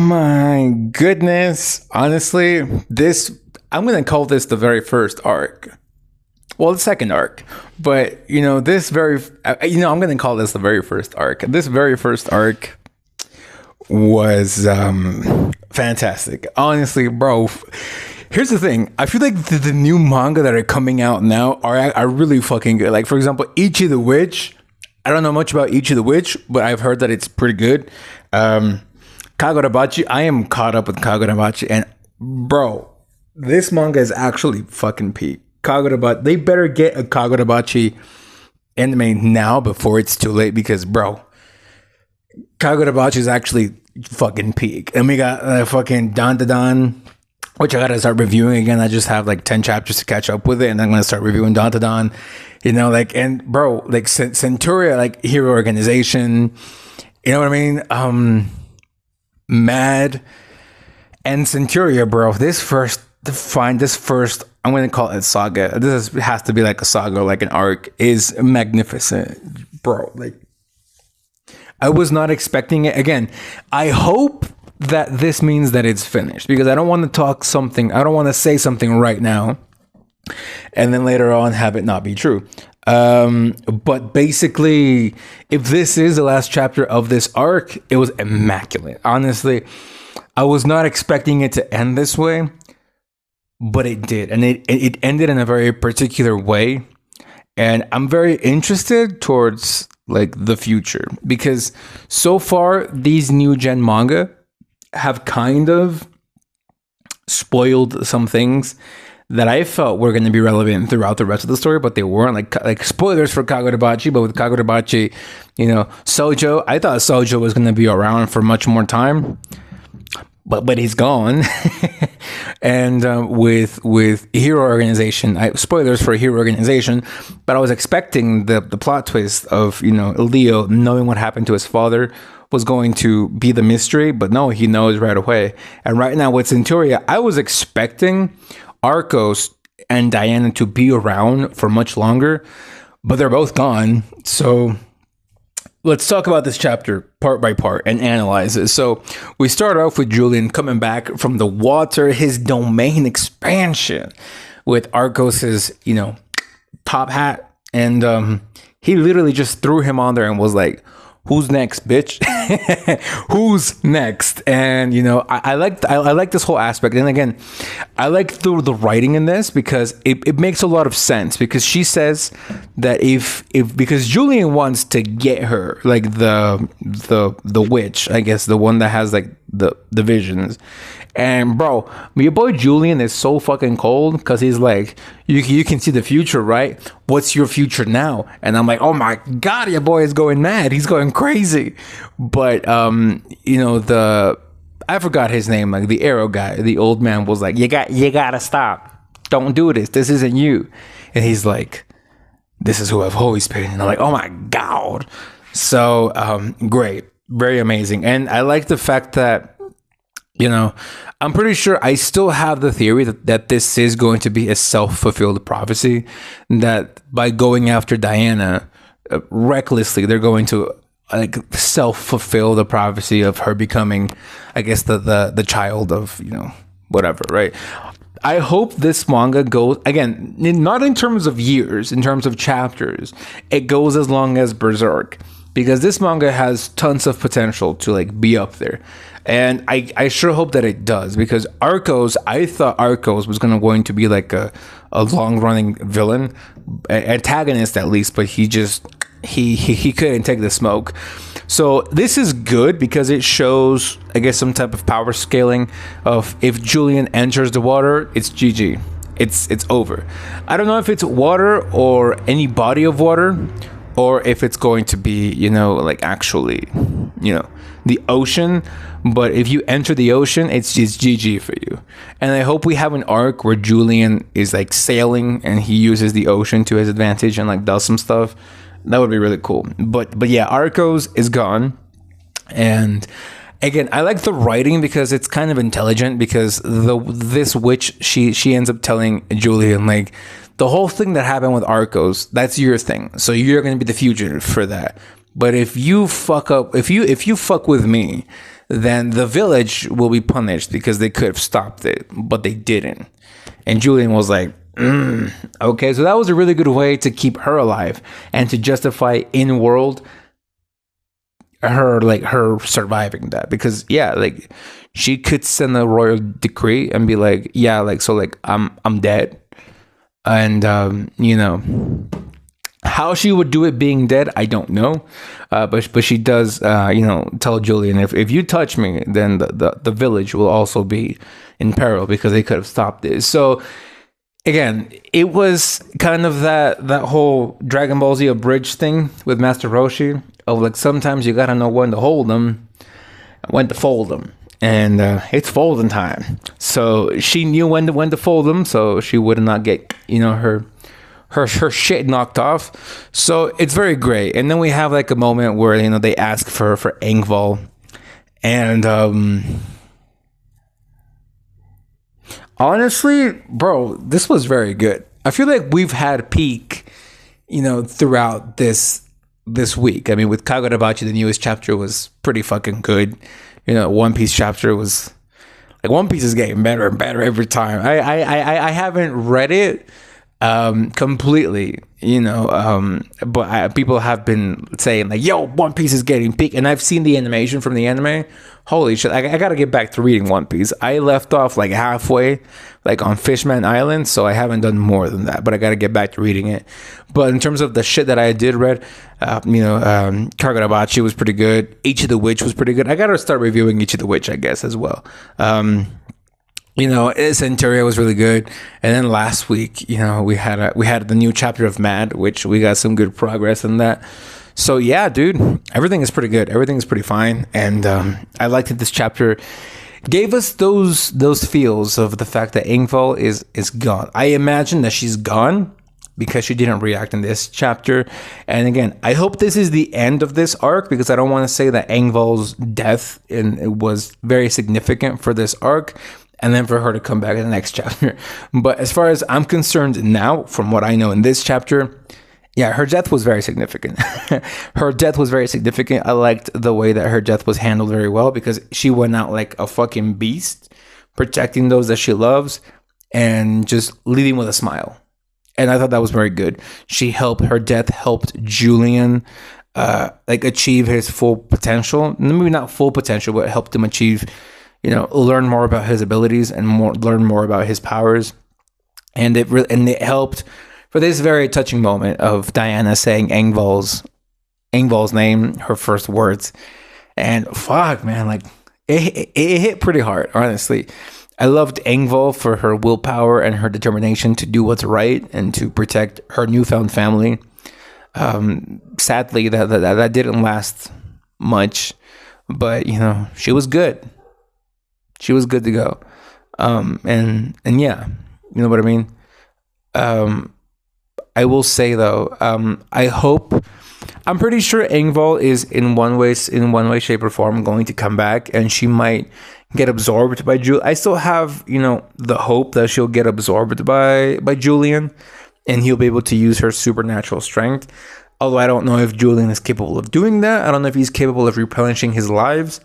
my goodness. Honestly, I'm going to call this the very first arc. Well, the second arc. But, I'm going to call this the very first arc. This very first arc was fantastic. Honestly, bro. Here's the thing. I feel like the new manga that are coming out now are really fucking good. Like, for example, Ichi the Witch. I don't know much about Ichi the Witch, but I've heard that it's pretty good. Kagurabachi. I am caught up with Kagurabachi. And, bro, this manga is actually fucking peak. Kagurabachi. They better get a Kagurabachi anime now before it's too late because, bro, Kagurabachi is actually fucking peak. And we got fucking Dandadan, which I gotta start reviewing again. I just have like 10 chapters to catch up with it, and I'm gonna start reviewing Dandadan. And bro, like Centuria, like Hero Organization. You know what I mean? Mad and Centuria, bro. This first, I'm gonna call it saga. Has to be like a saga, like an arc, is magnificent, bro. Like, I was not expecting it. Again, I hope that this means that it's finished because I don't want to say something right now and then later on have it not be true. But basically, if this is the last chapter of this arc, it was immaculate. Honestly, I was not expecting it to end this way, but it did. And it ended in a very particular way. And I'm very interested towards like the future because so far these new gen manga have kind of spoiled some things that I felt were going to be relevant throughout the rest of the story, but they weren't. Like spoilers for Kagurabachi, but with Kagurabachi, Sojo, I thought Sojo was going to be around for much more time, but he's gone. And with Hero Organization, spoilers for Hero Organization, but I was expecting the plot twist of Leo knowing what happened to his father was going to be the mystery, but no, he knows right away. And right now with Centuria, I was expecting Arcos and Diana to be around for much longer, but they're both gone. So let's talk about this chapter part by part and analyze it. So we start off with Julian coming back from the water, his domain expansion with Arcos's, top hat. And he literally just threw him on there and was like, who's next, bitch? Who's next? And I like this whole aspect. And again, I like the writing in this because it makes a lot of sense. Because she says that because Julian wants to get her, like the witch, I guess, the one that has like the visions. And bro, your boy Julian is so fucking cold because he's like, you can see the future, right? What's your future now? And I'm like, oh my God, your boy is going mad. He's going crazy. But, I forgot his name, like the arrow guy, the old man was like, you gotta stop. Don't do this. This isn't you. And he's like, this is who I've always been. And I'm like, oh my God. So, great. Very amazing. And I like the fact that, I'm pretty sure I still have the theory that this is going to be a self-fulfilled prophecy, that by going after Diana recklessly, they're going to like self-fulfill the prophecy of her becoming, I guess, the child of, whatever, right? I hope this manga goes, again, not in terms of years, in terms of chapters, it goes as long as Berserk, because this manga has tons of potential to like be up there. And I sure hope that it does, because I thought Arcos was going to be like a long-running villain, antagonist at least, but he couldn't take the smoke. So this is good because it shows, I guess, some type of power scaling of if Julian enters the water, it's GG. It's over. I don't know if it's water or any body of water, or if it's going to be, like actually, the ocean. But if you enter the ocean, it's just GG for you. And I hope we have an arc where Julian is like sailing and he uses the ocean to his advantage and like does some stuff. That would be really cool. But yeah, Arcos is gone. And again, I like the writing because it's kind of intelligent, because this witch, she ends up telling Julian, like, the whole thing that happened with Arcos, that's your thing. So you're going to be the fugitive for that. But if you fuck up, if you fuck with me, then the village will be punished because they could have stopped it, but they didn't. And Julian was like, okay, so that was a really good way to keep her alive and to justify in world her surviving that, because like she could send a royal decree and be like, yeah, like, so like I'm dead, and how she would do it being dead, I don't know, but she does tell Julian, if you touch me, then the village will also be in peril because they could have stopped it. So again, it was kind of that whole Dragon Ball Z abridged thing with Master Roshi of like, sometimes you gotta know when to hold them, when to fold them, and it's folding time. So she knew when to fold them, so she would not get her shit knocked off. So it's very great. And then we have like a moment where they ask for Engvall, and honestly, bro, this was very good. I feel like we've had peak, throughout this week. I mean, with Kagurabachi, the newest chapter was pretty fucking good. One Piece chapter was like, One Piece is getting better and better every time. I haven't read it completely, but people have been saying like, yo, One Piece is getting peak, and I've seen the animation from the anime. Holy shit, I gotta get back to reading One Piece. I left off like halfway, like on Fishman Island, so I haven't done more than that, but I gotta get back to reading it. But in terms of the shit that I did read, Kagurabachi was pretty good. Ichi the Witch was pretty good. I gotta start reviewing Ichi the Witch, I guess, as well. Centuria was really good. And then last week, we had the new chapter of Mad, which we got some good progress in that. So yeah, dude, everything is pretty good. Everything is pretty fine. And I liked that this chapter gave us those feels of the fact that Engvall is gone. I imagine that she's gone because she didn't react in this chapter. And again, I hope this is the end of this arc, because I don't want to say that Engvall's death it was very significant for this arc, and then for her to come back in the next chapter. But as far as I'm concerned now, from what I know in this chapter, yeah, her death was very significant. Her death was very significant. I liked the way that her death was handled very well, because she went out like a fucking beast, protecting those that she loves and just leaving with a smile. And I thought that was very good. Her death helped Julian achieve his full potential. Maybe not full potential, but helped him achieve, learn more about his abilities and learn more about his powers. And it helped for this very touching moment of Diana saying Engvall's name, her first words. And fuck, man, like it hit pretty hard, honestly. I loved Engvall for her willpower and her determination to do what's right and to protect her newfound family. Sadly, that didn't last much, but she was good. She was good to go. And yeah, you know what I mean? I will say though, I'm pretty sure Engvall is in one way, shape, or form going to come back, and she might get absorbed by Julian. I still have, the hope that she'll get absorbed by Julian, and he'll be able to use her supernatural strength. Although I don't know if Julian is capable of doing that. I don't know if he's capable of replenishing his lives,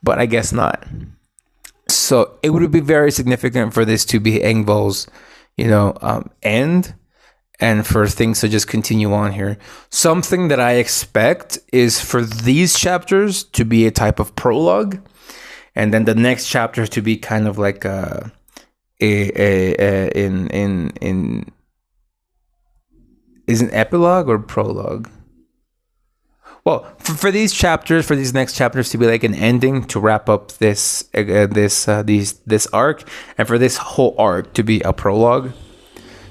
but I guess not. So it would be very significant for this to be Engvall's, end, and for things to just continue on here. Something that I expect is for these chapters to be a type of prologue, and then the next chapter to be kind of like is an epilogue or prologue? Well, for these next chapters to be like an ending to wrap up this arc, and for this whole arc to be a prologue,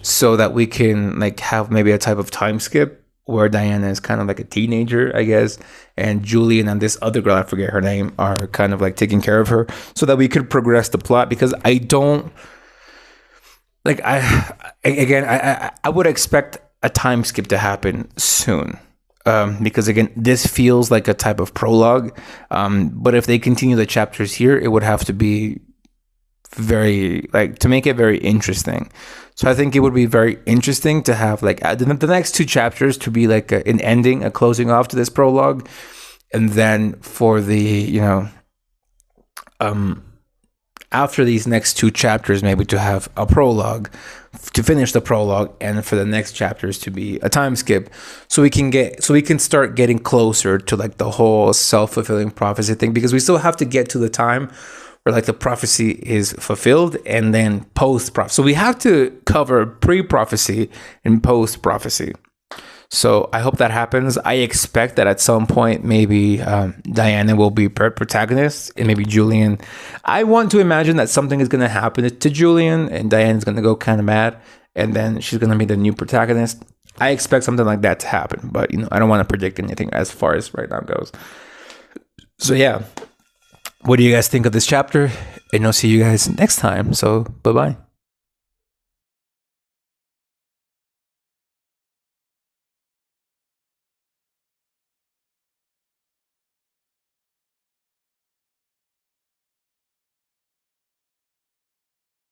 so that we can like have maybe a type of time skip where Diana is kind of like a teenager, I guess, and Julian and this other girl, I forget her name, are kind of like taking care of her, so that we could progress the plot. Because I don't like I would expect a time skip to happen soon. Because again, this feels like a type of prologue. But if they continue the chapters here, it would have to be very, like, to make it very interesting. So I think it would be very interesting to have like the next two chapters to be like an ending, a closing off to this prologue, and then for the after these next 2 chapters, maybe to have a prologue, to finish the prologue, and for the next chapters to be a time skip, so we can start getting closer to like the whole self-fulfilling prophecy thing, because we still have to get to the time where like the prophecy is fulfilled and then post-prophecy. So we have to cover pre-prophecy and post-prophecy. So I hope that happens. I expect that at some point, maybe Diana will be protagonist, and maybe Julian. I want to imagine that something is going to happen to Julian, and Diana's going to go kind of mad, and then she's going to be the new protagonist. I expect something like that to happen, but I don't want to predict anything as far as right now goes. So yeah, what do you guys think of this chapter? And I'll see you guys next time. So bye-bye.